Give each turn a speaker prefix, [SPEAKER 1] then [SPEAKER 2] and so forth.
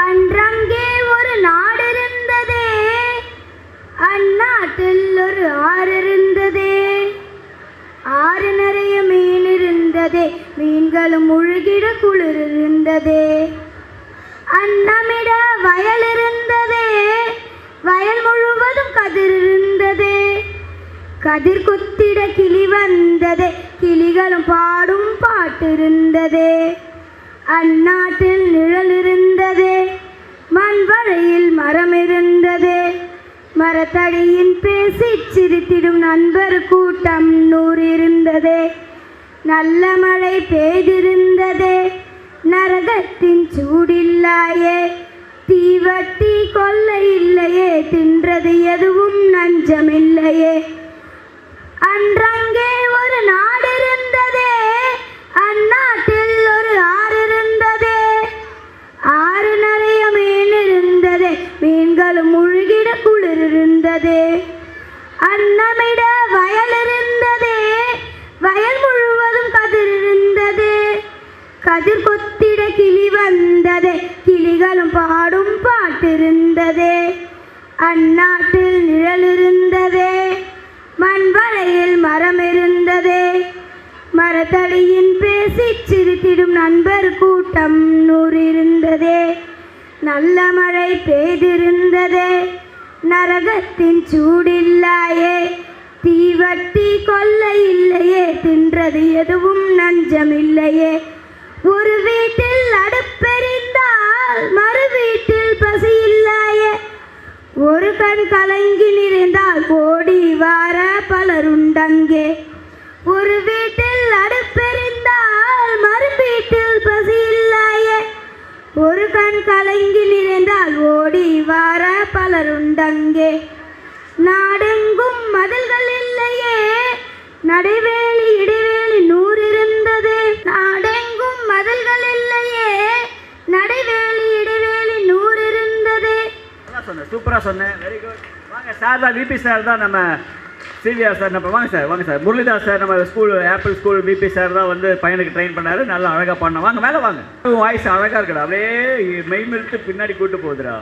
[SPEAKER 1] அன்றங்கே ஒரு நாடு இருந்ததே, அந்நாட்டில் ஒரு ஆறு இருந்ததே. ஆறு நிறைய மீன் இருந்ததே, மீன்களும் முழுகிட குளிர் இருந்ததே. அன்னமிட வயல் இருந்ததே, வயல் முழுவதும் கதிர் இருந்ததே. கதிர் கொத்திட கிளி வந்ததே, கிளிகளும் பாடும் பாட்டு இருந்ததே. அந்நாட்டில் நிழல் இருந்ததே, மண் வரையில் மரம் இருந்ததே. மரத்தடியின் பேசி சிரித்திடும் நண்பர் கூட்டம் 100 இருந்ததே. நல்ல மழை பெய்திருந்ததே, நரகத்தின் சூடில்லாயே. தீவட்டி கொள்ளை இல்லையே, தின்றது எதுவும் நஞ்சமில்லையே. அன்றங்கே ஒரு நாடு இருந்ததே, அந்நாட்டில் ஒரு ஆறு இருந்ததே. ஆறு நிறைய மீன் இருந்ததே, மீன்களும் முழுகிட குளிர் இருந்ததே. அன்னமிட வயல் இருந்ததே, வயல் முழுவதும் கதிர் இருந்ததே. கதிர் கொத்திட கிளி வந்ததே, கிளிகளும் பாடும் பாட்டு இருந்ததே. அந்நாட்டில் நிழல் இருந்ததே, மண் வரையில் மரம் இருந்ததே. மரத்தடியின் பேசி சிரித்திடும் நண்பர் கூட்டம் 100 இருந்ததே. நல்ல மழை பெய்திருந்ததே, நரகத்தின் சூடில்லாயே. தீவட்டி கொள்ளை இல்லையே, தின்றது எதுவும் நஞ்சமில்லையே. ஒரு வீட்டில் அடுப்பெரிந்தால் மறு வீட்டில் பசி இல்லையே. ஒரு கண் கலங்கி நிறைந்தால் ஓடி வார பலருண்டங்கே. ஒரு வீட்டில் அடுப்பெரிந்தால் மறு வீட்டில் பசி இல்லையே. ஒரு கண் கலங்கி நிறைந்தால் ஓடி வார பலருண்டங்கே. நாடெங்கும் மதில்கள் இல்லையே, நடைவேலி இடைவேலி 100 இருந்தது. நாடெங்கும் மதில்கள் இல்லையே, நடைவேலி இடைவேலி 100 இருந்தது.
[SPEAKER 2] சூப்பராக சொன்னேன், வெரி குட். வாங்க சார் தான், விபி சார் தான் நம்ம சிவிஆர் சார். நம்ம வாங்க சார், வாங்க சார். முரளிதாஸ் சார் நம்ம school apple school VP sir தான் வந்து பையனுக்கு ட்ரெயின் பண்ணாரு. நல்லா அழகாக பண்ணோம். வாங்க மேலே வாங்க. வாய்ஸ் அழகாக இருக்குடா, அப்படியே மெய்மிருத்து பின்னாடி கூட்டு போகுதுடா.